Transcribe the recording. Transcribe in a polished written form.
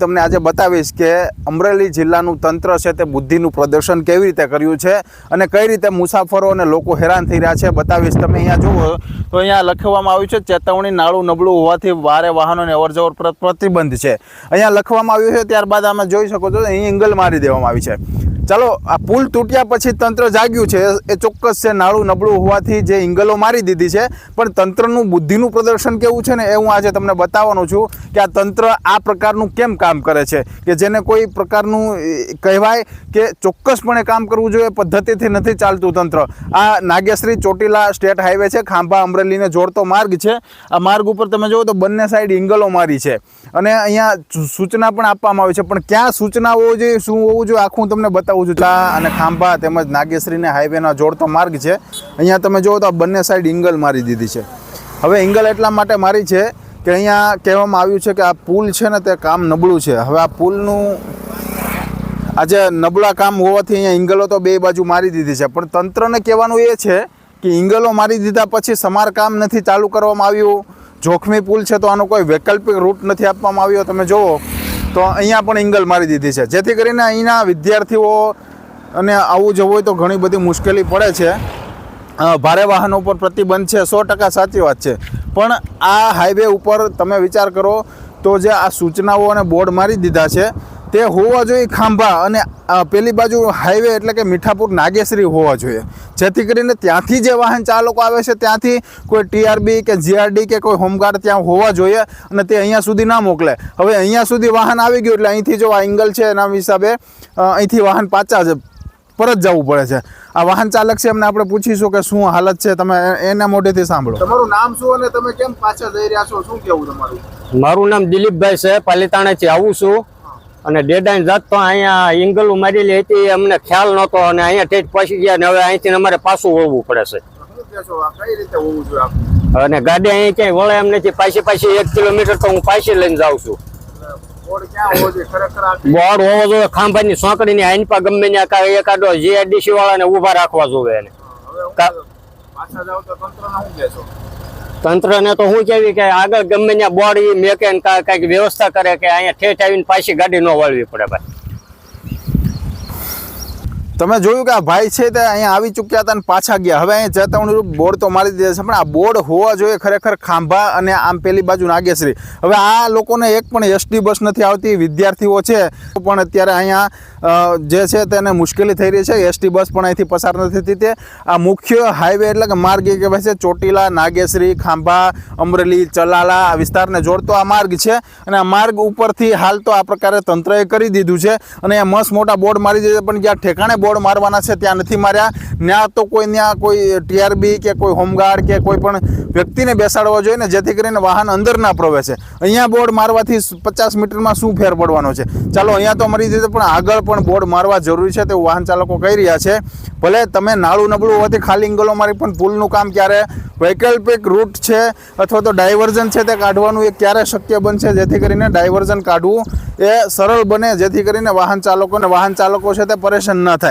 તમને આજે બતાવીશ કે અમરેલી જિલ્લાનું તંત્ર છે તે બુદ્ધિનું પ્રદર્શન કેવી રીતે કર્યું છે અને કઈ રીતે મુસાફરો અને લોકો હેરાન થઈ રહ્યા છે બતાવીશ। તમે અહીંયા જુઓ તો અહીંયા લખવામાં આવ્યું છે ચેતવણી નાળું નબળું હોવાથી ભારે વાહનોને અવરજવર પર પ્રતિબંધ છે। અહીંયા લખવામાં આવ્યું છે, ત્યારબાદ આમાં જોઈ શકો છો અહીં એંગલ મારી દેવામાં આવી છે। ચાલો, આ પુલ તૂટ્યા પછી તંત્ર જાગ્યું છે એ ચોક્કસ છે। નાળું નબળું હોવાથી જે એંગલો મારી દીધી છે, પણ તંત્રનું બુદ્ધિનું પ્રદર્શન કેવું છે ને એ હું આજે તમને બતાવવાનો છું કે આ તંત્ર આ પ્રકારનું કેમ કામ કરે છે કે જેને કોઈ પ્રકારનું કહેવાય કે ચોક્કસપણે કામ કરવું જોઈએ પદ્ધતિથી નથી ચાલતું તંત્ર। આ નાગેશ્રી ચોટીલા સ્ટેટ હાઈવે છે, ખાંભા અમરેલીને જોડતો માર્ગ છે। આ માર્ગ ઉપર તમે જુઓ તો બંને સાઈડ એંગલો મારી છે અને અહીંયા સૂચના પણ આપવામાં આવી છે, પણ ક્યાં સૂચના હોવી જોઈએ, શું હોવું જોઈએ, આખું હું તમને બતાવું છું। અને ખાંભા તેમજ નાગેશ્રીને હાઈવેના જોડતો માર્ગ છે। અહીંયા તમે જુઓ તો આ બંને સાઈડ એંગલ મારી દીધી છે। હવે એંગલ એટલા માટે મારી છે કે અહીંયા કહેવામાં આવ્યું છે કે આ પુલ છે ને તે કામ નબળું છે। હવે આ પુલનું આજે નબળા કામ હોવાથી અહીંયા એંગલો તો બે બાજુ મારી દીધી છે, પણ તંત્રને કહેવાનું એ છે કે એંગલો મારી દીધા પછી સમારકામ નથી ચાલુ કરવામાં આવ્યું। જોખમી પુલ છે તો આનો કોઈ વૈકલ્પિક રૂટ નથી આપવામાં આવ્યો। તમે જુઓ તો અહીંયા પણ એંગલ મારી દીધી છે, જેથી કરીને અહીંના વિદ્યાર્થીઓ અને આવું જવું હોય તો ઘણી બધી મુશ્કેલી પડે છે। ભારે વાહનો પર પ્રતિબંધ છે, 100% સાચી વાત છે, પણ આ હાઈવે ઉપર તમે વિચાર કરો તો જે આ સૂચનાઓ અને બોર્ડ મારી દીધા છે તે હોવા જોઈએ ખાંભા અને પેલી બાજુ હાઈવે એટલે કે મીઠાપુર નાગેશ્રી હોવા જોઈએ, જેથી કરીને ત્યાંથી જે વાહન ચાલકો આવે છે ત્યાંથી કોઈ ટીઆરબી કે જીઆરડી કે કોઈ હોમગાર્ડ ત્યાં હોવા જોઈએ અને તે અહીંયા સુધી ના મોકલે। હવે અહીંયા સુધી વાહન આવી ગયું એટલે અહીંથી જો આ એંગલ છે એના હિસાબે અહીંથી વાહન પાછા પરત જવું પડે છે। આ વાહન ચાલક છે, એમને આપણે પૂછીશું કે શું હાલત છે, તમે એના મોઢેથી સાંભળો। તમારું નામ શું અને તમે કેમ પાછા જઈ રહ્યા છો, શું કેવું તમારું? મારું નામ દિલીપભાઈ છે, પાલીતાણાથી આવું છું અને ડેડાઈને જાત તો અહીંયા એંગલો મારેલી હતી, અમને ખ્યાલ નહોતો અને અહીંયા ઠેઠ પહોંચી ગયા ને હવે અહીંથી અમારે પાછું વળવું પડે છે। કઈ રીતે હોવું જોઈએ અને ગાડી અહીં ક્યાંય વળે એમ નથી, પાછી 1 કિલોમીટર તો હું પાછી લઈને જાઉં છું। બોર્ડ હોવો જોઈએ ખાંભાની સોંકડીની આઈનપા ગમે ને એકાદો જીઆરડીસી વાળાને ઊભા રાખવા જોઈએ એને। તંત્રને તો હું કેવી કે આગળ ગમે ત્યાં બોર્ડ મેકે કઈક વ્યવસ્થા કરે કે અહીંયા ઠેઠ આવીને પાછી ગાડી ન વળવી પડે ભાઈ। તમે જોયું કે આ ભાઈ છે તે અહીંયા આવી ચૂક્યા હતા અને પાછા ગયા। હવે અહીંયા ચેતવણીરૂપ બોર્ડ તો મારી દીધા છે, પણ આ બોર્ડ હોવા જોઈએ ખરેખર ખાંભા અને આમ પેલી બાજુ નાગેશ્રી। હવે આ લોકોને એક પણ એસટી બસ નથી આવતી, વિદ્યાર્થીઓ છે પણ અત્યારે અહીંયા જે છે તેને મુશ્કેલી થઈ રહી છે, એસટી બસ પણ અહીંથી પસાર નથી થતી। આ મુખ્ય હાઈવે એટલે કે માર્ગ એ કહેવાય છે ચોટીલા નાગેશ્રી ખાંભા અમરેલી ચલાલા આ વિસ્તારને જોડતો આ માર્ગ છે અને આ માર્ગ ઉપરથી હાલ તો આ પ્રકારે તંત્રએ કરી દીધું છે અને અહીંયા મસ્ત મોટા બોર્ડ મારી દીધા, પણ જ્યાં ઠેકાણે બોર્ડ મારવાના છે ત્યાં નથી માર્યા। ત્યાં તો કોઈ ટીઆરબી કે કોઈ હોમગાર્ડ કે કોઈ પણ વ્યક્તિને બેસાડવા જોઈએ ને, જેથી કરીને વાહન અંદર ના પ્રવેશે। અહીંયા બોર્ડ મારવાથી 50 મીટરમાં શું ફેર પડવાનો છે? ચાલો, અહીંયા તો મરી દીધું, પણ આગળ પણ બોર્ડ મારવા જરૂરી છે તેવું વાહન ચાલકો કહી રહ્યા છે। ભલે તમે નાળું નબળું હોવાથી ખાલી એંગલો મારી, પણ પુલનું કામ ક્યારે વૈકલ્પિક રૂટ છે અથવા તો ડાયવર્ઝન છે તે કાઢવાનું એ ક્યારે શક્ય બનશે, જેથી કરીને ડાયવર્ઝન કાઢવું એ સરળ બને, જેથી કરીને વાહન ચાલકો છે તે પરેશાન ન થાય।